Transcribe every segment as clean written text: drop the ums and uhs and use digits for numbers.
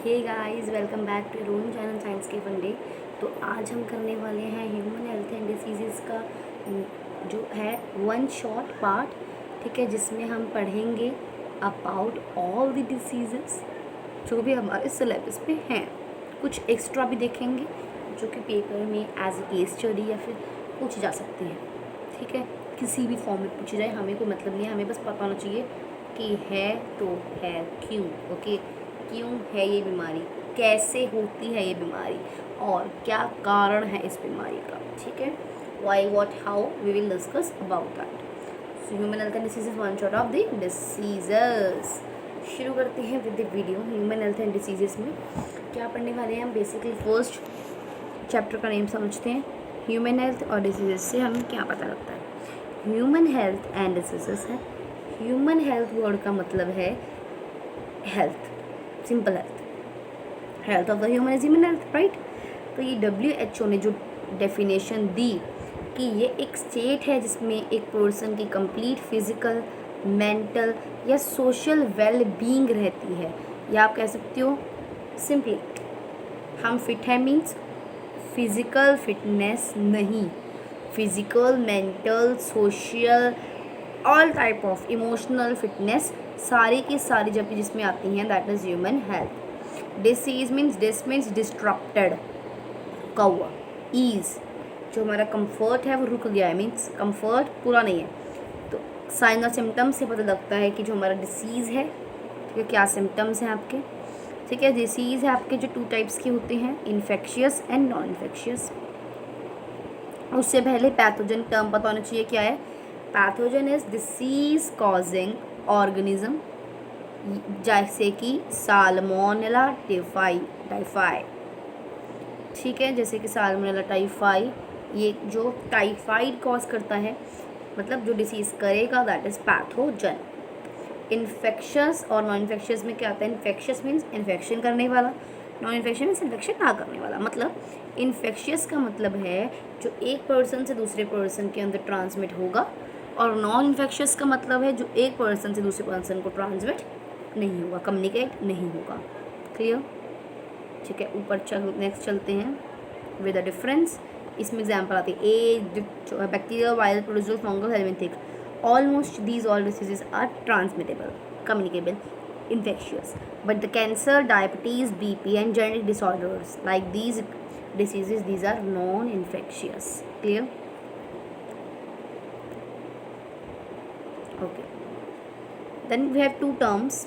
Hey guys, welcome back to your own channel science के fun day. तो आज हम करने वाले हैं ह्यूमन हेल्थ एंड डिसीज़ेस का जो है वन शॉर्ट पार्ट, ठीक है, जिसमें हम पढ़ेंगे अबाउट ऑल द डिसीज़ेस जो भी हमारे सिलेबस पे हैं। कुछ एक्स्ट्रा भी देखेंगे जो कि पेपर में एज ए केस स्टडी या फिर पूछी जा सकती है, ठीक है, किसी भी फॉर्म में पूछी जाए, हमें कोई मतलब नहीं है, हमें बस पता होना चाहिए कि है तो है क्यों। ओके, क्यों है ये बीमारी, कैसे होती है ये बीमारी और क्या कारण है इस बीमारी का, ठीक है। Why, what, how, we will discuss about that. So human health and disease is one short of the diseases. शुरू करते हैं with the video. Human health and diseases में क्या पढ़ने वाले हैं हम? बेसिकली फर्स्ट चैप्टर का नेम समझते हैं। ह्यूमन हेल्थ और डिसीजेस से हमें क्या पता लगता है? ह्यूमन हेल्थ एंड डिसीजेस है। ह्यूमन हेल्थ वर्ड का मतलब है health, simple health, health of the human is human health, right. तो ये WHO ने जो डेफिनेशन दी कि ये एक स्टेट है जिसमें एक पर्सन की कंप्लीट फिजिकल, मेंटल या सोशल वेल बीइंग रहती है, या आप कह सकते हो सिंपली हम फिट है मीन्स फिजिकल फिटनेस नहीं, physical, mental, social, all type of emotional fitness सारी की सारी जब जिसमें आती हैं, that is human health. Disease means disrupted, रुका हुआ। ईज, जो हमारा कंफर्ट है वो रुक गया है, मीन्स कंफर्ट पूरा नहीं है। तो साइन और सिम्टम्स से पता लगता है कि जो हमारा डिसीज़ है, ठीक है, क्या सिम्टम्स हैं आपके, ठीक है। डिसीज़ है आपके जो 2 टाइप्स के होते हैं, इन्फेक्शियस एंड नॉन इन्फेक्शियस। उससे पहले पैथोजन टर्म पता होना चाहिए क्या है। Pathogen is disease causing organism, जैसे कि साल्मोनेला टाइफाई, ठीक है, जैसे कि साल्मोनेला टाइफाई, ये जो टाइफाइड कॉज करता है, मतलब जो डिसीज़ करेगा, दैट इज़ पैथोजन। इन्फेक्शस और नॉन इन्फेक्शियस में क्या आता है? इन्फेक्शियस मीन्स इन्फेक्शन करने वाला, नॉन इन्फेक्शन मीन्स इन्फेक्शन ना करने वाला। मतलब इन्फेक्शियस का मतलब है जो एक पर्सन से दूसरे पर्सन के अंदर ट्रांसमिट होगा, और नॉन इन्फेक्शियस का मतलब है जो एक पर्सन से दूसरे पर्सन को ट्रांसमिट नहीं होगा, कम्युनिकेट नहीं होगा। क्लियर, ठीक है। ऊपर नेक्स्ट चलते हैं विद अ डिफरेंस। इसमें एग्जाम्पल आती है a bacterial, viral, producer, fungal, helminthic. Almost these all diseases are transmittable, communicable, infectious, but the cancer, diabetes, BP and genetic disorders like these diseases, these are non-infectious. Clear? Okay, then we have 2 terms,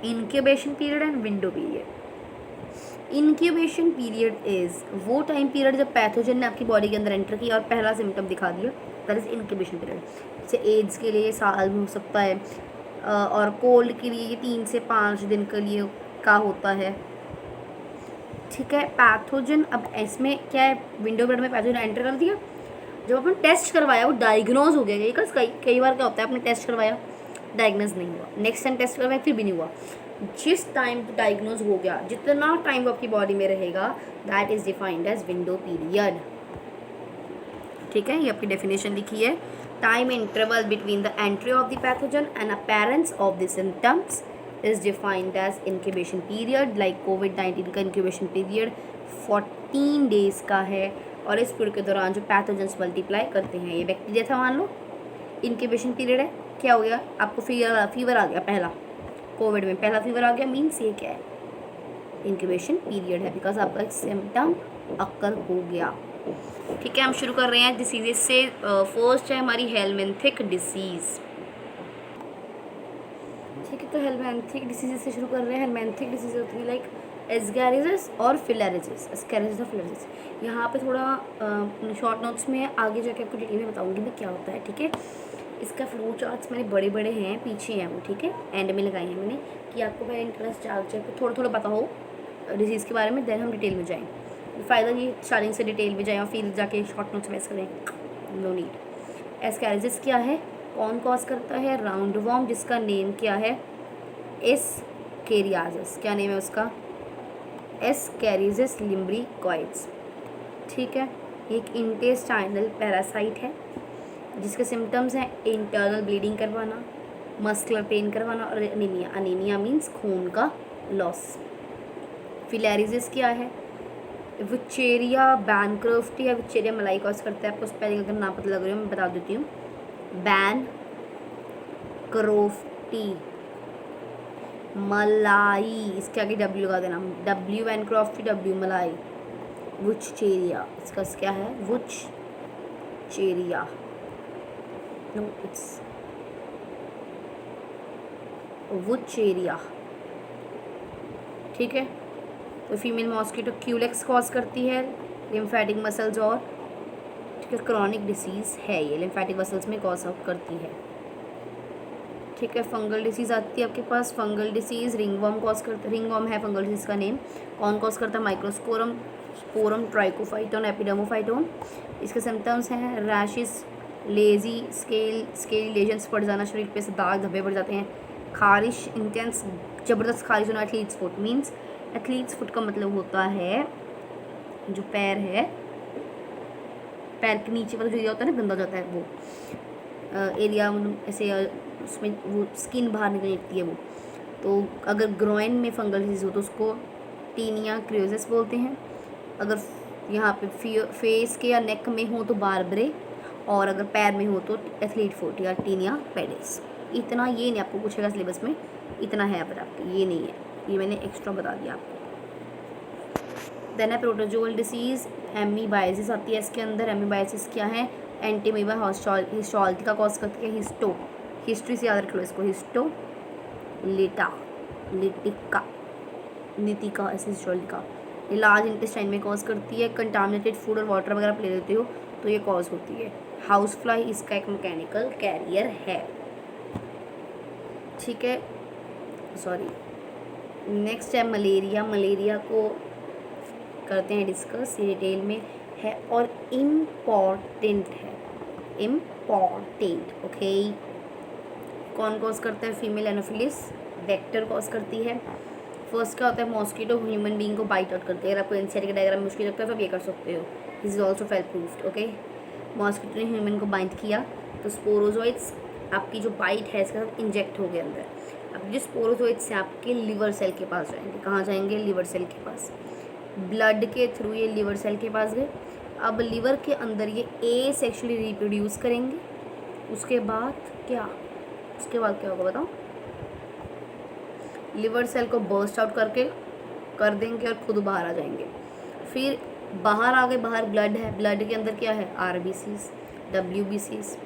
incubation period and window period. Incubation period is वो time period जब pathogen ने आपकी body के अंदर enter किया और पहला symptom दिखा दिया, दैट इज़ इंक्यूबेशन पीरियड। जैसे एड्स के लिए ये साल में हो सकता है, और कोल्ड के लिए ये 3 से 5 दिन के लिए का होता है, ठीक है। पैथोजन, अब इसमें क्या है, विंडो पीरियड में पैथोजन एंटर कर दिया, जब अपन टेस्ट करवाया वो डायग्नोज हो गया। कई बार क्या होता है, आपने टेस्ट करवाया, डायग्नोज नहीं हुआ, नेक्स्ट टाइम टेस्ट करवाया फिर भी नहीं हुआ। जिस टाइम डायग्नोज हो गया, जितना टाइम वो आपकी बॉडी में रहेगा, that is defined as window period, ठीक है। ये आपकी डेफिनेशन लिखी है। Time interval between the entry of the pathogen and appearance of the symptoms is defined as incubation period. Like कोविड-19 का इंक्यूबेशन पीरियड 14 डेज का है, और इस पीरियड के दौरान जो पैथोजन्स मल्टीप्लाई करते हैं, ये बैक्टीरिया था मान लो, इंक्यूबेशन पीरियड है, क्या हो गया आपको, फीवर आ गया, पहला कोविड में पहला फीवर आ गया, मीन्स ये क्या है, इंक्यूबेशन पीरियड है, बिकॉज आपका एक सिम्टम अक्कर हो गया, ठीक है। हम शुरू कर रहे हैं डिसीजेज से। फर्स्ट है हमारी हेलमिंथिक डिसीज़, ठीक है। तो हेलमिंथिक डिसीज से शुरू कर रहे हैं। हेलमिंथिक डिसीज होती है लाइक एस्कैरिसिस और फिलैरिसिस, एस्कैरिसिस और फिलैरिसिस। यहाँ पे थोड़ा शॉर्ट नोट्स में आगे जाके आपको डिटेल में बताऊँगी मैं क्या होता है, ठीक है। इसका फ्लो चार्ट्स मेरे बड़े बड़े हैं, पीछे हैं वो, ठीक है, एंड में लगाए हैं मैंने, कि आपको पहले इंटरेस्ट जाग जाए, थोड़ा थोड़ा पता हो डिजीज़ के बारे में, देन हम डिटेल में जाएँ। फ़ायदा नहीं स्टार्टिंग से डिटेल में जाएँ और फिर जाके शॉर्ट नोट्स में करें, नो नीड। एस्कैरिसिस क्या है, कौन कॉज करता है? राउंड वॉर्म, जिसका नेम क्या है, एस्केरियासिस। क्या नेम है उसका? एस्कैरिसिस लिम्ब्रिकॉइड्स, ठीक है। एक इंटेस्टाइनल पैरासाइट है जिसके सिम्टम्स हैं इंटरनल ब्लीडिंग करवाना, मस्कुलर पेन करवाना और अनीमिया। अनीमिया मीन्स खून का लॉस। फिलेरियोसिस क्या है? विचेरिया बैनक्रफ्टी या विचेरिया मलाई कॉज करता है। आपको स्पेलिंग अगर ना पता लग रही हो मैं बता देती हूँ। बैनक्रफ्टी मलाई, इसके आगे डब्ल्यू लगा देना, डब्ल्यू बैनक्रफ्टी, डब्ल्यू मलाई। वुचेरिया इसका क्या है? वुचेरिया, नो इट्स वुचेरिया, ठीक है। तो फीमेल मॉस्किटो क्यूलेक्स कॉज करती है, लिम्फेटिक मसल्स और, ठीक है, क्रॉनिक डिसीज़ है ये, लिम्फेटिक मसल्स में कॉज आउट करती है, ठीक है। फंगल डिसीज़ आती है आपके पास। फंगल डिसीज़ रिंगवर्म कॉज करता है, रिंगवर्म है फंगल डिसीज़ का नेम। कौन कॉज करता है? Microsporum, sporum, Trichophyton, Epidermophyton. इसके सिम्टम्स हैं रैशेस, लेजी, स्केल लेजन्स पड़ जाना, शरीर पे से दाग धब्बे पड़ जाते हैं, खारिश, इंटेंस ज़बरदस्त खारिश होना। Athletes foot means, athletes foot का मतलब होता है जो पैर है, पैर के नीचे वाला जो एरिया होता है ना, गंदा हो जाता है वो एरिया, ऐसे उसमें वो स्किन बाहर निकल लगती है वो। तो अगर ग्रोइन में फंगल डिजीज़ हो तो उसको टीनिया क्रियोसिस बोलते हैं। अगर यहाँ पे फेस के या नेक में हो तो बारबरे, और अगर पैर में हो तो एथलीट फुट या टीनिया पेडिस। इतना ये नहीं आपको पूछेगा सिलेबस में, इतना है पर आपके ये नहीं है, ये मैंने एक्स्ट्रा बता दिया आपको। देन है प्रोटोजोअल डिसीज़, एमीबाइसिस आती है इसके अंदर। एमीबाइसिस क्या है? एंटीमीबा हिस्टोलिटी का कॉज करती है। हिस्ट्री से याद रख लो इसको, लिटिका नीतिका ऐसे हिस्टोलिका। ये लार्ज इंटेस्टाइन में कॉज करती है। कंटामिनेटेड फूड और वाटर वगैरह आप ले लेते हो तो ये कॉज होती है। हाउस फ्लाई इसका एक मैकेनिकल कैरियर है, ठीक है। सॉरी, नेक्स्ट है मलेरिया। मलेरिया को करते हैं डिस्कस, ये डिटेल में है और इम्पॉर्टेंट है, इम्पॉर्टेंट, ओके। कौन कॉज करता है? फीमेल एनोफिलिस वेक्टर कॉज करती है। फर्स्ट क्या होता है? मॉस्किटो ह्यूमन बीइंग को बाइट आउट करती है। अगर आपको एनसीईआरटी का डायग्राम मुश्किल लगता है तो आप ये कर सकते हो, this is also fail proofed, okay. Mosquito ने ह्यूमन को बाइट किया तो स्पोरोजोइड्स आपकी जो बाइट है इसके साथ इंजेक्ट हो गए अंदर। अब जो स्पोरोजोइड्स से आपके लिवर सेल के पास जाएंगे। कहाँ जाएंगे? लिवर सेल के पास। ब्लड के थ्रू ये लिवर सेल के पास गए। अब लिवर के अंदर ये ए सेक्सुअली रिप्रोड्यूस करेंगे। उसके बाद क्या होगा बताओ? लिवर सेल को बर्स्ट आउट कर देंगे और खुद बाहर आ जाएंगे। फिर बाहर आ गए, बाहर ब्लड है, ब्लड के अंदर क्या है? आरबीसीज, डब्ल्यूबीसीज।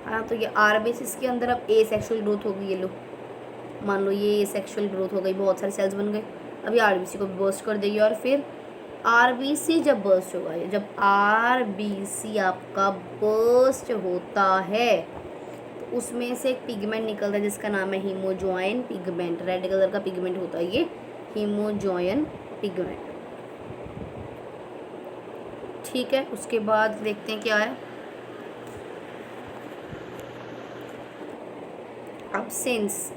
हाँ, तो ये आरबीसीज के अंदर अब ए सेक्सुअल ग्रोथ हो गई। ये लो, मान लो ये सेक्सुअल ग्रोथ हो गई, बहुत सारे सेल्स बन गए। अभी आरबीसी को बर्स्ट कर देगी और फिर आरबीसी जब बर्स्ट होगा, जब आरबीसी आपका बर्स्ट होता है तो उसमें से एक पिगमेंट निकलता है जिसका नाम है हीमोजॉइन पिगमेंट। रेड कलर का पिगमेंट होता है ये हीमोजॉइन पिगमेंट, ठीक है। उसके बाद देखते हैं क्या है। अब सेंस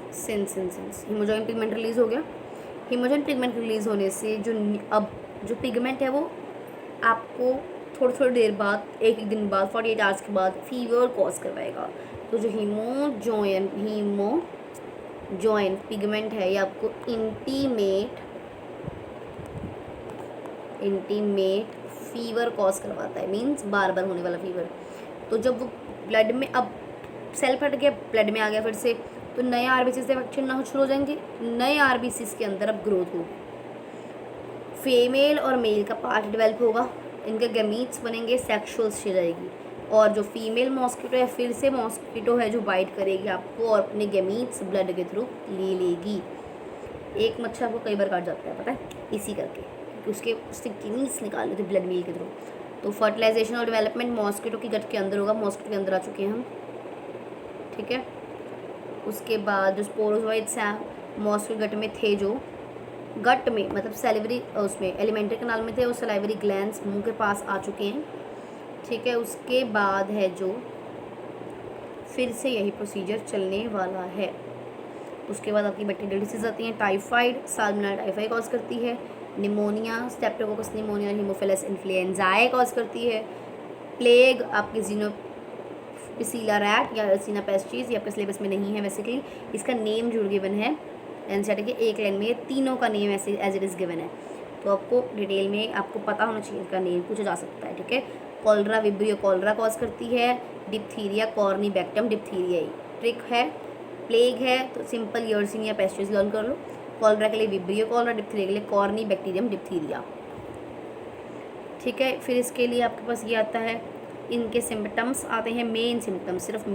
हीमोजॉइन पिगमेंट रिलीज हो गया। हीमोजॉइन पिगमेंट रिलीज होने से जो पिगमेंट है वो आपको थोड़ी देर बाद, एक दिन बाद, 48 आवर्स के बाद फीवर कॉज करवाएगा। तो जो हीमोजॉइन पिगमेंट है ये आपको इंटीमेट फीवर कॉज करवाता है, मीन्स बार बार होने वाला फीवर। तो जब वो ब्लड में, अब सेल फट गया, ब्लड में आ गया फिर से, तो नए आरबीसीज इफेक्शन ना शुरू हो जाएंगे। नए आरबीसीज के अंदर अब ग्रोथ होगी, फीमेल और मेल का पार्ट डेवलप होगा, इनके गैमीट्स बनेंगे, सेक्सुअल स्टेज आएगी। और जो फीमेल मॉस्किटो है फिर से मॉस्किटो है जो बाइट करेगी आपको और अपने गैमीट्स ब्लड के थ्रू ले लेगी। एक मच्छर को कई बार काट जाता है, पता है, इसी करके, क्योंकि उससे गैमीट्स निकाल लेते ब्लड मील के थ्रू। तो फर्टिलाइजेशन और डेवलपमेंट मॉस्किटो की गट के अंदर होगा। मॉस्किटो के अंदर आ चुके हैं हम, ठीक है। उसके बाद जो स्पोरोजोइड्स हैं मॉस्किटो गट में थे, जो गट में मतलब सैलिवरी, उसमें एलिमेंट्री कनाल में थे, वो सलाइवरी ग्लैंड्स मुंह के पास आ चुके हैं, ठीक है। उसके बाद है जो फिर से यही प्रोसीजर चलने वाला है। उसके बाद आपकी बैक्टीरियल डिसीज आती हैं। टाइफाइड, साल्मोनेला टाइफाई कॉज करती है। Pneumonia, Streptococcus pneumoniae, Haemophilus influenzae cause करती है। प्लेग आपकी पिसीला रैट या एर्सिना पेस्टिस, ये आपके सिलेबस में नहीं है बेसिकली। इसका नेम जो गिवन है एनसीईआरटी के एक लाइन में, ये तीनों का नेम ऐसे एज इट इज़ गिवन है, तो आपको डिटेल में आपको पता होना चाहिए, इसका नेम पूछा जा सकता है, ठीक है। कॉलरा विब्रियो कॉलरा कॉज करती है, डिप्थीरिया कॉर्निबैक्टम डिप्थीरिया ट्रिक है, प्लेग है तो सिंपल यर्सिनिया पेस्टिस लर्न कर लो। कॉलरा के लिए विब्रियो कॉलरा, डिप्थीरिया के लिए कॉर्निबैक्टीरियम डिप्थीरिया, ठीक है। फिर इसके लिए आपके पास ये आता है, इनके सिम्टम्स आते हैं, मेन सिम्टम्स, सिर्फ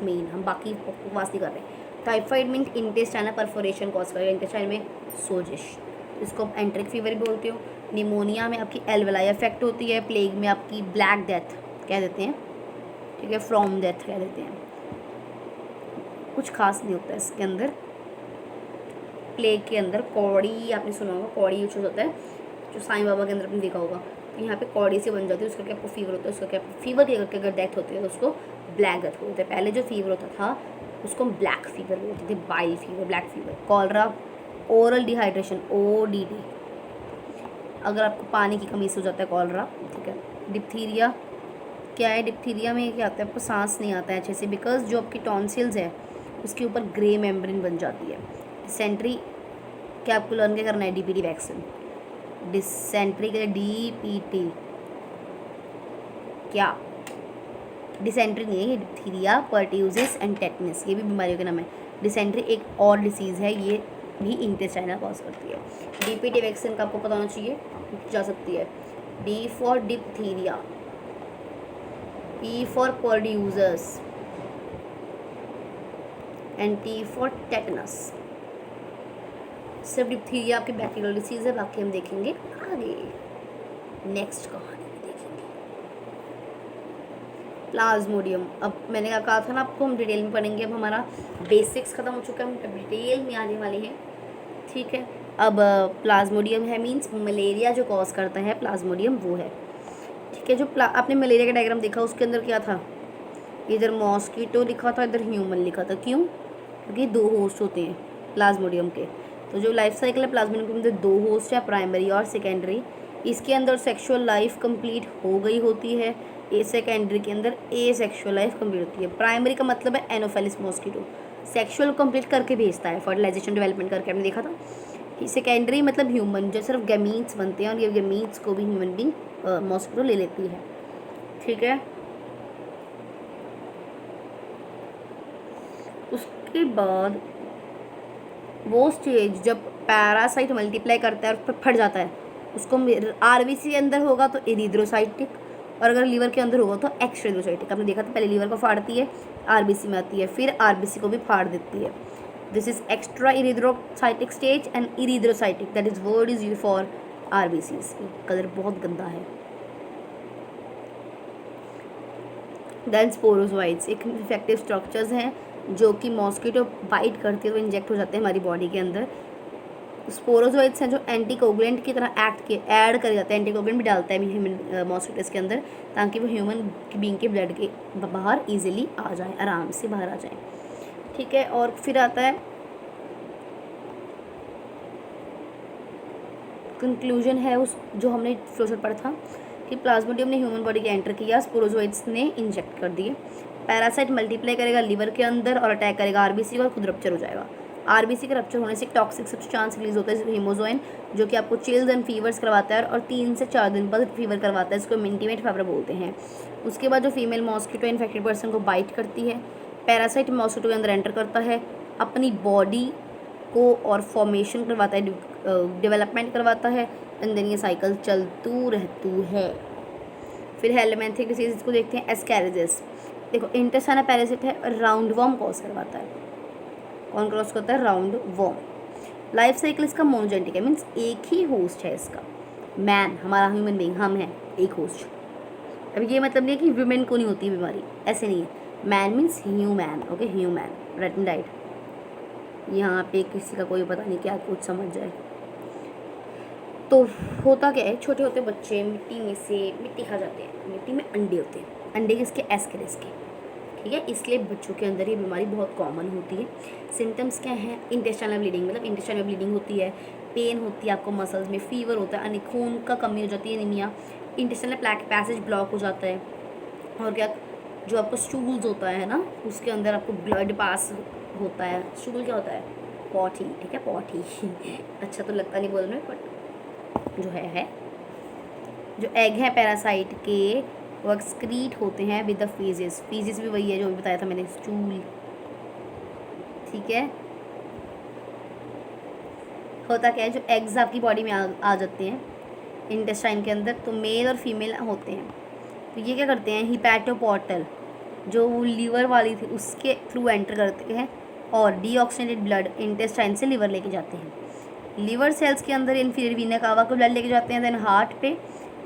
मेन, हम बाकी बकवास नहीं कर रहे। Typhoid mean intestinal perforation cause करेगा, इंटेस्टाइन में सोजिश, इसको एंट्रिक फीवर भी बोलते हो। निमोनिया में आपकी एल्वेलाई इफेक्ट होती है, प्लेग में आपकी ब्लैक डेथ कह देते हैं, ठीक है, फ्रॉम डेथ कह देते हैं, कुछ खास नहीं होता है इसके अंदर। प्लेग के अंदर कौड़ी, आपने सुना होगा कौड़ी यूज होता है, जो साईं बाबा के अंदर आपने देखा होगा, तो यहाँ पे कौड़ी से बन जाती है, उसका क्या आपको फीवर होता है, उसका क्या फीवर के करके अगर डेथ होती है तो उसको ब्लैक डेथ बोलते हैं। पहले जो फीवर होता था उसको हम ब्लैक फीवर बोलते थे, bile fever, black fever. Cholera oral dehydration, ODD, अगर आपको पानी की कमी से हो जाता है कॉलरा, ठीक है। डिप्थीरिया क्या है, डिप्थीरिया में क्या आता है, आपको सांस नहीं आता है अच्छे से, बिकॉज जो आपकी टॉन्सिल्स है उसके ऊपर ग्रे मेम्ब्रेन बन जाती है। डिसेंट्री क्या आपको लर्न क्या करना है, DPT वैक्सीन। डिसेंट्री के लिए DPT, क्या डिसेंट्री नहीं है ये, डिप्थीरिया पर्ट्यूसिस एंड टेटनस, ये भी बीमारियों के नाम है। डिसेंट्री एक और डिसीज़ है, ये भी इंटेस्टाइनल कॉज करती है। DPT वैक्सीन का आपको पता होना चाहिए, जा सकती है। D for diphtheria, P for pertussis and T for tetanus. सिर्फ डिप्थीरिया आपकी बैक्टीरियल डिसीज़ है, बाकी हम देखेंगे आगे, नेक्स्ट कहानी में देखेंगे। प्लाज्मोडियम, अब मैंने कहा था ना आपको हम डिटेल में पढ़ेंगे, अब हमारा बेसिक्स खत्म हो चुका है, हम डिटेल में आने वाले हैं, ठीक है। अब प्लाज्मोडियम है मींस मलेरिया जो कॉज करता है प्लाज्मोडियम वो है, ठीक है। जो आपने मलेरिया का डायग्राम देखा उसके अंदर क्या था, इधर मॉस्किटो लिखा था, इधर ह्यूमन लिखा था, क्यों, क्योंकि 2 होस्ट होते हैं प्लाज्मोडियम के। तो जो लाइफ साइकिल है प्लाज्मोडियम के अंदर 2 होस्ट है, प्राइमरी और सेकेंडरी। इसके अंदर सेक्सुअल लाइफ कंप्लीट हो गई होती है, सेकेंडरी के अंदर सेक्सुअल लाइफ कंप्लीट होती है। प्राइमरी का मतलब है एनोफेलिस मॉस्किटो, सेक्सुअल कंप्लीट करके भेजता है, फर्टिलाइजेशन डेवलपमेंट करके, हमने देखा था। सेकेंडरी मतलब ह्यूमन, जो सिर्फ गैमीट्स बनते हैं और ये गैमीट्स को भी ह्यूमन बींग मॉस्किटो ले लेती है, ठीक है। उसके बाद वो स्टेज जब पैरासाइट मल्टीप्लाई करता है और फिर फट जाता है, उसको RBC के अंदर होगा तो इरिथ्रोसाइटिक, और अगर लीवर के अंदर होगा तो एक्स्ट्राइथ्रोसाइटिक। आपने देखा था पहले लीवर को फाड़ती है, RBC में आती है, फिर RBC को भी फाड़ देती है। This is extra erythrocytic stage and erythrocytic, that is word is used for RBCs। Colour बहुत गंदा है। देन स्पोरोजोइड्स, एक इफेक्टिव स्ट्रक्चर्स हैं जो कि मॉस्किटो बाइट करती है तो इंजेक्ट हो जाते हैं हमारी बॉडी के अंदर। स्पोरोजोइड्स हैं जो एंटीकोगुलेंट की तरह ऐड कर जाते हैं, एंटीकोगुलेंट भी डालता है ह्यूमन मॉस्किटोस के अंदर, ताकि वो ह्यूमन बीइंग के ब्लड के बाहर इजीली आ जाए, आराम से बाहर आ जाए, ठीक है। और फिर आता है कंक्लूजन है उस जो हमने फ्लोचार्ट पढ़ा था कि प्लाज्मोडियम ने ह्यूमन बॉडी के एंटर किया, स्पोरोजोइड्स ने इंजेक्ट कर दिए, पैरासाइट मल्टीप्लाई करेगा लीवर के अंदर और अटैक करेगा RBC और खुद रप्चर हो जाएगा। RBC के रप्चर होने से टॉक्सिक सब्सटेंस रिलीज होता है हीमोजोइन, जो कि आपको चिल्स एंड फीवर्स करवाता है और 3 से 4 दिन बाद फीवर करवाता है, इसको इंटीमेट फीवर बोलते हैं। उसके बाद जो फीमेल मॉस्किटो इन्फेक्टेड पर्सन को बाइट करती है, पैरासाइट मॉस्किटो के अंदर एंटर करता है, अपनी बॉडी को और फॉर्मेशन करवाता है, डेवलपमेंट करवाता है, एंड देन ये साइकिल चलतू रहती है। फिर हेलमेंथिक डिसीज इसको देखते हैं, एस्कैरिडिस। देखो इंटेस्टाइनल पैरासिट है, राउंड वॉर्म कॉज करवाता है, कौन क्रॉस करता है, राउंड वॉर्म। लाइफ साइकिल इसका मोनोजेनेटिक है, मीन्स एक ही होस्ट है इसका, मैन हमारा ह्यूमन बीइंग, हम हैं एक होस्ट। अब ये मतलब नहीं है कि वुमेन को नहीं होती बीमारी, ऐसे नहीं है, man means human, okay, human, right and right. यहाँ पे किसी का कोई पता नहीं क्या कुछ समझ जाए। तो होता क्या है, छोटे होते बच्चे मिट्टी में से मिट्टी खा जाते हैं, मिट्टी में अंडे होते हैं, अंडे किसके, एस्केरिस के, ठीक है। इसलिए बच्चों के अंदर ये बीमारी बहुत कॉमन होती है। सिम्टम्स क्या हैं, इंटेस्टाइनल ब्लीडिंग, मतलब इंटेस्टाइनल ब्लीडिंग होती है, पेन होती है आपको मसल्स में, फीवर होता है, खून का कमी हो जाती है, एनीमिया, इंटेस्टाइनल पैसेज ब्लॉक हो जाता है, और क्या जो आपको स्टूल्स होता है ना, उसके अंदर आपको ब्लड पास होता है। स्टूल क्या होता है? पॉटी, ठीक है, पॉटी अच्छा तो लगता नहीं बोलने में, बट जो है जो एग है पैरासाइट के, वो एक्सक्रीट होते हैं विद द फीजेस। फीजेस भी वही है जो भी बताया था मैंने, स्टूल, ठीक है। होता क्या है, जो एग्स आपकी बॉडी में आ जाते हैं इंटेस्टाइन के अंदर, तो मेल और फीमेल होते हैं। तो ये क्या करते हैं, हिपैटोपोर्टल जो वो लीवर वाली थी उसके थ्रू एंटर करते हैं और डीऑक्सीनेटेड ब्लड इंटेस्टाइन से लिवर लेके जाते हैं। लिवर सेल्स के अंदर इन्फीरियर वीना कावा को ब्लड लेके जाते हैं, देन हार्ट पे,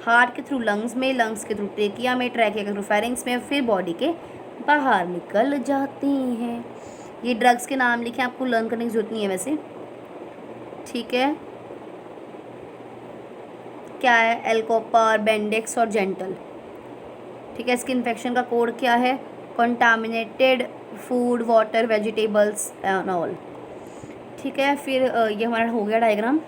हार्ट के थ्रू लंग्स में, लंग्स के थ्रू ट्रेकिया में, ट्रैकिया के थ्रू फेरिंग्स में, फिर बॉडी के बाहर निकल जाते हैं। ये ड्रग्स के नाम लिखे, आपको लर्न करने की जरूरत नहीं है वैसे, ठीक है। क्या है, एल्कोपर, बेंडेक्स और जेंटल, ठीक है। इसके इन्फेक्शन का कोड क्या है, contaminated food, water, vegetables and all, ठीक है। फिर ये हमारा हो गया डायग्राम।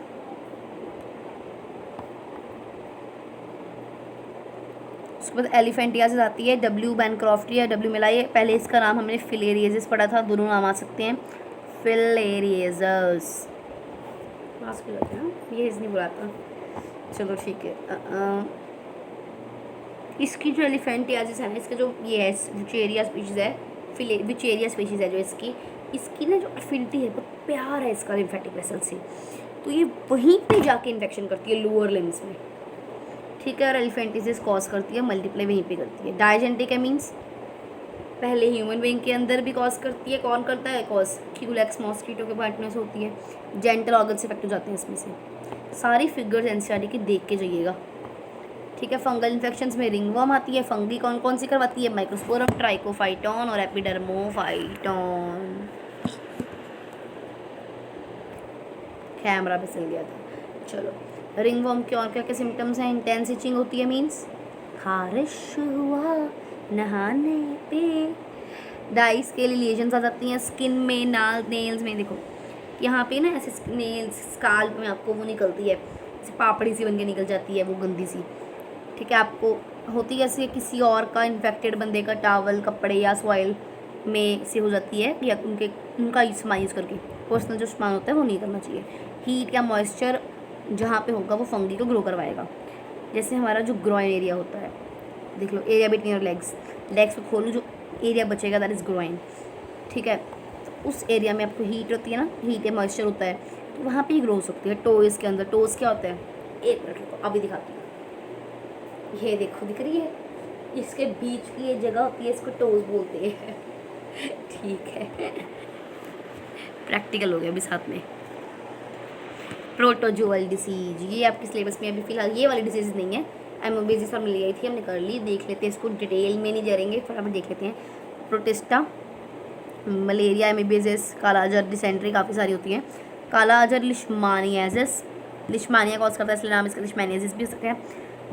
उसके बाद एलिफेंटियासिस आती है, डब्ल्यू बैनक्रॉफ्टी या डब्ल्यू मिलाई। पहले इसका नाम हमने फिलेरियसिस पढ़ा था, दोनों नाम आ सकते हैं, फिलेरियस, ये नहीं बुलाता, चलो ठीक है। इसकी जो एलिफेंटियासिस है ना, इसका जो ये है विचेरिया स्पीशीज़ है, विचेरिया स्पीशीज़ है जो इसकी ना जो एफिनिटी है, बहुत प्यार है इसका लिम्फेटिक वेसल से, तो ये वहीं पे जाके इन्फेक्शन करती है लोअर लिम्स में, ठीक है। और एलिफेंटियासिस कॉज करती है, मल्टीप्लाई वहीं पे करती है। डायजेंटिक है मीन्स पहले ह्यूमन बीइंग के अंदर भी कॉज करती है, कौन करता है कॉज, क्यूलेक्स मॉस्किटो के बाइट में से होती है, जेंटल ऑर्गन से इफेक्ट हो जाते हैं इसमें से। सारी फिगर्स एनसीईआरटी की देख के जाइएगा, ठीक है। फंगल इन्फेक्शंस में रिंगवर्म आती है, फंगी कौन कौन सी करवाती है, माइक्रोस्पोरम, ट्राइकोफाइटॉन और एपिडर्मोफाइटॉन। कैमरा पे चल गया था, चलो। रिंगवर्म के और क्या क्या सिम्टम्स हैं, इंटेंस इचिंग होती है मीन्स खारिश हुआ नहाने पे, डाइस के लिए लेजन्स आ जाती हैं स्किन में, नेल्स में, देखो यहाँ पे ना ऐसे नेल्स स्काल्प में आपको वो निकलती है, जैसे पापड़ी सी बन के निकल जाती है वो गंदी सी, ठीक है। आपको होती है ऐसे किसी और का इन्फेक्टेड बंदे का टावल, कपड़े या सॉइल में से हो जाती है, या उनका इस्तेमाल यूज़ करके, पर्सनल जो सामान होता है वो नहीं करना चाहिए। हीट या मॉइस्चर जहाँ पे होगा वो फंगी को ग्रो करवाएगा, जैसे हमारा जो ग्रोइन एरिया होता है, देख लो, एरिया बिटवीन लेग्स को खोलो, जो एरिया बचेगा दैट इज़ ग्रोइन, ठीक है। तो उस एरिया में आपको हीट होती है ना, हीट या मॉइस्चर होता है, तो वहाँ पे ही ग्रो हो सकती है। टोज़ के अंदर, टोज़ क्या होता है, एक मिनट रुको अभी दिखाती हूँ, ये देखो दिख रही है, इसके बीच की ये जगह होती है, इसको टोज़ बोलते हैं ठीक है, प्रैक्टिकल हो गया अभी साथ में। प्रोटोजोअल डिसीज, ये आपके सिलेबस में अभी फिलहाल ये वाली डिसीज़ नहीं है, एमोबेसिस पर मिल गई थी, हमने कर ली, देख लेते हैं इसको, डिटेल में नहीं जाएंगे, फटाफट देख लेते हैं। प्रोटिस्टा, मलेरिया, एमोबेसिस, कालाजार, डिसेंट्री, काफ़ी सारी होती हैं। कालाजार लिशमानियासिस, लिशमानिया कॉज करता है, इसलिए नाम इसका लिशमानियासिस भी हो सकता है,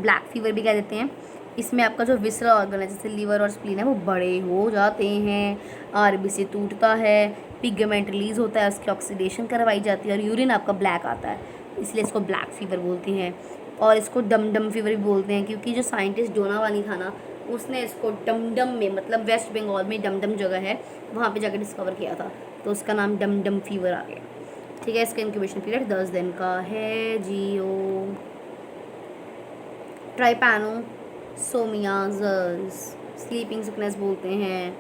ब्लैक फीवर भी कह देते हैं। इसमें आपका जो विसरल ऑर्गन है जैसे लीवर और स्प्लीन है वो बड़े हो जाते हैं, आरबीसी टूटता है, पिगमेंट रिलीज होता है, उसकी ऑक्सीडेशन करवाई जाती है और यूरिन आपका ब्लैक आता है, इसलिए इसको ब्लैक फीवर बोलते हैं। और इसको डमडम फीवर भी बोलते हैं, क्योंकि जो साइंटिस्ट डोनावानी था ना, उसने इसको डमडम में, मतलब वेस्ट बंगाल में डमडम जगह है वहाँ पे जाकर डिस्कवर किया था, तो उसका नाम डमडम फीवर आ गया, ठीक है। इसका इंक्यूबेशन पीरियड 10 दिन का है। जियो ट्राइपैनोसोमियासिस, स्लीपिंग सिकनेस बोलते हैं,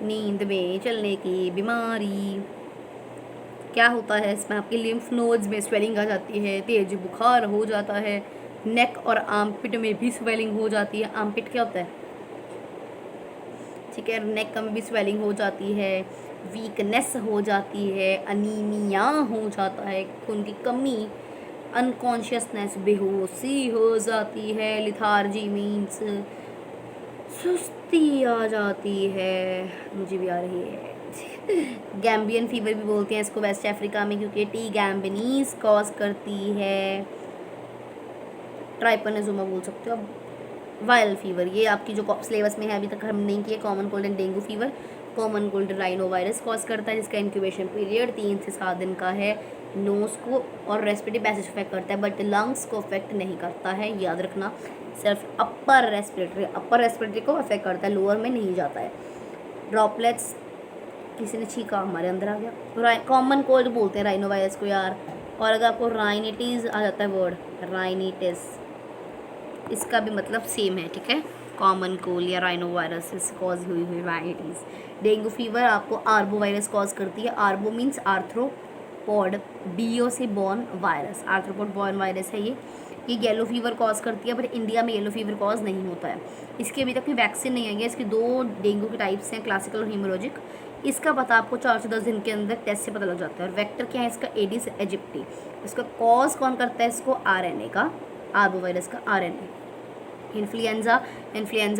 नींद में चलने की बीमारी। क्या होता है इसमें, आपके लिम्फ नोड्स में स्वेलिंग आ जाती है, तेज बुखार हो जाता है, नेक और आर्मपिट में भी स्वेलिंग हो जाती है। आर्मपिट क्या होता है, ठीक है, नेक में भी स्वेलिंग हो जाती है, वीकनेस हो जाती है, अनीमिया हो जाता है, खून की कमी, अनकॉन्शियसनेस, बेहोशी हो जाती है, लिथार्जी मीन्स सुस्ती आ जाती है, मुझे भी आ रही है। गैम्बियन फीवर भी बोलते हैं इसको वेस्ट अफ्रीका में, क्योंकि टी गैम्बिनीज कॉज करती है। ट्राइपनेजोमा बोल सकते हो अब। वायरल फीवर, ये आपकी जो सिलेबस में है अभी तक हम नहीं किए, common cold and dengue fever, common cold rhino virus cause करता है, जिसका इंक्यूबेशन पीरियड 3 से 7 दिन का है। नोज को और रेस्पिरेटरी पैसेज अफेक्ट करता है, बट लंग्स को अफेक्ट नहीं करता है, याद रखना। सिर्फ अपर रेस्पिरेटरी को अफेक्ट करता है, लोअर में नहीं जाता है। ड्रॉपलेट्स, किसी ने छींका हमारे अंदर आ गया। कॉमन कोल्ड बोलते हैं राइनो वायरस को यार। और अगर आपको राइनिटीज़ आ जाता है वर्ड, राइनिटिस, इसका भी मतलब सेम है, ठीक है। कॉमन कोल्ड या राइनो वायरस से कॉज हुई राइनिटीज़। डेंगू फीवर आपको आर्बो वायरस कॉज करती है। आर्बो मीन्स आर्थ्रोपॉड, BO से born virus, arthropod born virus है ये येलो फीवर कॉज करती है, बट इंडिया में येलो फीवर कॉज नहीं होता है। इसकी अभी तक कोई वैक्सीन नहीं आई है। इसके 2 डेंगू के टाइप्स हैं, क्लासिकल और हीमोलॉजिक। इसका पता आपको 4 से 10 दिन के अंदर टेस्ट से पता लग जाता है। और वेक्टर क्या है इसका, एडिस एजिप्टी। इसका कॉज कौन करता है इसको, RNA का, आर्बो वायरस का RNA। इन्फ्लुएंजा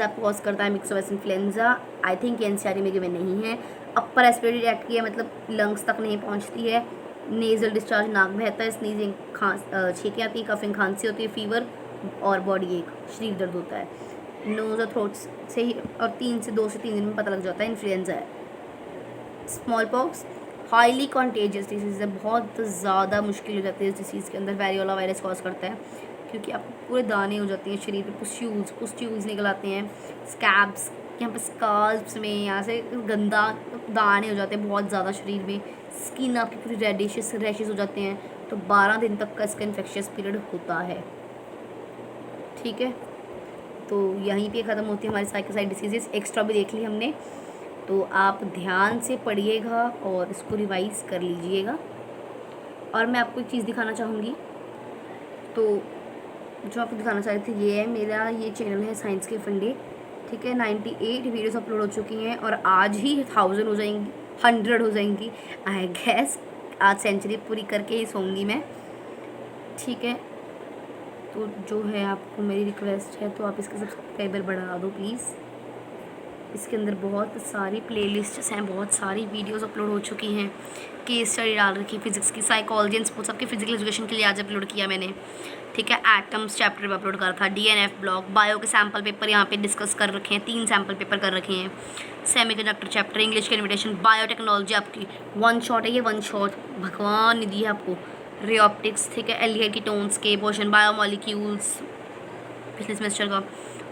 आपको कॉज करता है मिक्सोवैक्स इन्फ्लुएंजा। आई थिंक NCERT में गिवन नहीं है। अपर रेस्पिरेटरी ट्रैक्ट की है, मतलब लंग्स तक नहीं पहुंचती है। नेज़ल डिस्चार्ज, नाक बहता है, स्नीजिंग, छींकें आती है, कफिंग, खांसी होती है, फीवर और बॉडी एक, शरीर दर्द होता है। नोज और थ्रोट से ही, और 2 से 3 दिन में पता लग जाता है इन्फ्लुएंजा है। Small pox highly contagious disease है, बहुत ज़्यादा मुश्किल हो जाती है इस डिसीज़ के अंदर। वेरियोला वायरस कॉज करता है, क्योंकि आपको पूरे दाने हो जाते हैं शरीर पे, पुस्ट्यूल्स निकल आते हैं, स्कैब्स, यहाँ पे स्कार्स में यहाँ से गंदा दाने हो जाते हैं बहुत ज़्यादा शरीर में। स्किन आपकी पूरी रैशेस हो जाते हैं। तो 12 दिन तक का इसका इन्फेक्शियस पीरियड होता है, ठीक है। तो यहीं पे ख़त्म होती है हमारी साइकोसाइड डिसीजेस। एक्स्ट्रा भी देख ली हमने, तो आप ध्यान से पढ़िएगा और इसको रिवाइज कर लीजिएगा। और मैं आपको एक चीज़ दिखाना चाहूँगी, तो जो आपको दिखाना चाह रही थी ये है, मेरा ये चैनल है साइंस के फंडे, ठीक है। 98 वीडियोस अपलोड हो चुकी हैं और आज ही 1000 हो जाएंगी, 100 हो जाएंगी आई गेस। आज सेंचुरी पूरी करके ही सोऊंगी मैं, ठीक है। तो जो है आपको मेरी रिक्वेस्ट है, तो आप इसके सब्सक्राइबर बढ़ा दो प्लीज़। इसके अंदर बहुत सारी प्लेलिस्ट्स हैं, बहुत सारी वीडियोस अपलोड हो चुकी हैं। केस स्टडी डाल रखी फिजिक्स की, साइकोलॉजी एंड स्पोर्ट्स, सबके फिजिकल एजुकेशन के लिए आज अपलोड किया मैंने, ठीक है। एटम्स चैप्टर पे अपलोड करा था, DNF ब्लॉक, बायो के सैम्पल पेपर यहाँ पे डिस्कस कर रखे हैं, 3 सैम्पल पेपर कर रखे हैं। सेमीकंडक्टर चैप्टर, इंग्लिश के इन्विटेशन, बायोटेक्नोलॉजी आपकी 1 शॉट है ये, 1 शॉट भगवान ने दी है आपको। रे ऑप्टिक्स, ठीक है। एल्डिहाइड कीटोन्स के पोर्शन, बायोमोलिक्यूल्स पिछले सेमेस्टर का,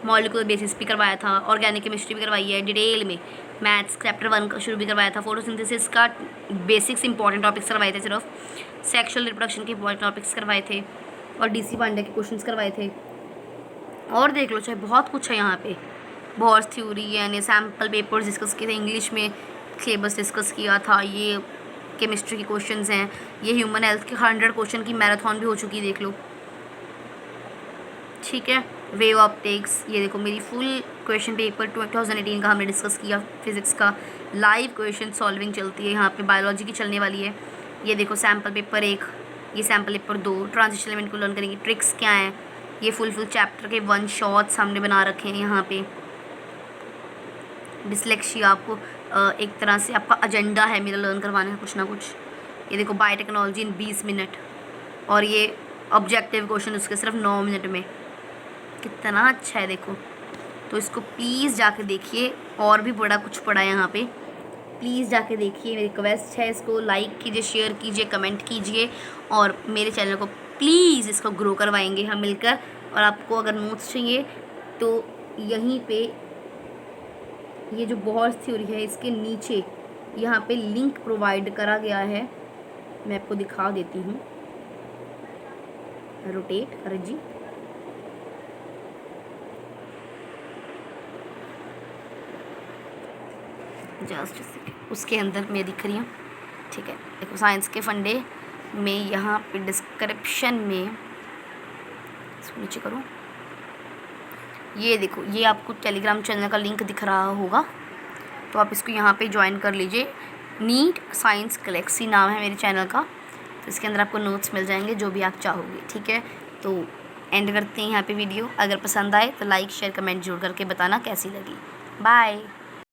मॉलिक्यूलर बेसिस भी करवाया था, ऑर्गेनिक केमिस्ट्री भी करवाई है डिटेल में, मैथ्स चैप्टर 1 का शुरू भी करवाया था, फोटोसिंथेसिस का बेसिक्स इंपॉर्टेंट टॉपिक्स करवाए थे सिर्फ, सेक्सुअल रिप्रोडक्शन के इंपॉर्टेंट टॉपिक्स करवाए थे, और DC पांडे के क्वेश्चंस करवाए थे। और देख लो चाहे, बहुत कुछ है यहाँ पे। बॉर्स थ्योरी यानी सैम्पल पेपर्स डिस्कस किए थे, इंग्लिश में सिलेबस डिस्कस किया था, ये केमिस्ट्री के क्वेश्चंस हैं, ये ह्यूमन हेल्थ के 100 क्वेश्चन की मैराथन भी हो चुकी है, देख लो, ठीक है। वेव ऑप्टिक्स, ये देखो मेरी फुल क्वेश्चन पेपर 2018 का हमने डिस्कस किया, फिजिक्स का लाइव क्वेश्चन सॉल्विंग चलती है यहाँ पे, बायोलॉजी की चलने वाली है। ये देखो सैम्पल पेपर 1, ये सैम्पल पेपर 2, ट्रांजिशन एलिमेंट को लर्न करेंगे, ट्रिक्स क्या हैं, ये फुल चैप्टर के 1 शॉट्स हमने बना रखे हैं यहाँ पे। डिसलेक्सिया आपको एक तरह से आपका एजेंडा है मेरा लर्न करवाने का कुछ ना कुछ। ये देखो बायोटेक्नोलॉजी इन 20 मिनट, और ये ऑब्जेक्टिव क्वेश्चन उसके सिर्फ 9 मिनट में, कितना अच्छा है देखो। तो इसको प्लीज़ जाके देखिए, और भी बड़ा कुछ पड़ा है यहाँ पे, प्लीज़ जाके देखिए, मेरी रिक्वेस्ट है। इसको लाइक कीजिए, शेयर कीजिए, कमेंट कीजिए, और मेरे चैनल को प्लीज़ इसको ग्रो करवाएंगे हम मिलकर। और आपको अगर नोट्स चाहिए तो यहीं पे ये जो बॉर्स थ्योरी है इसके नीचे यहाँ पे लिंक प्रोवाइड करा गया है, मैं आपको दिखा देती हूँ। रोटेट कर जी, जस्ट उसके अंदर मैं दिख रही हूँ, ठीक है। देखो साइंस के फंडे में यहाँ पे डिस्क्रिप्शन में, इसको नीचे करो, ये देखो ये आपको टेलीग्राम चैनल का लिंक दिख रहा होगा, तो आप इसको यहाँ पे ज्वाइन कर लीजिए। नीट साइंस गैलेक्सी नाम है मेरे चैनल का, तो इसके अंदर आपको नोट्स मिल जाएंगे जो भी आप चाहोगे, ठीक है। तो एंड करते हैं यहाँ पे वीडियो। अगर पसंद आए तो लाइक शेयर कमेंट जरूर करके बताना कैसी लगी। बाय।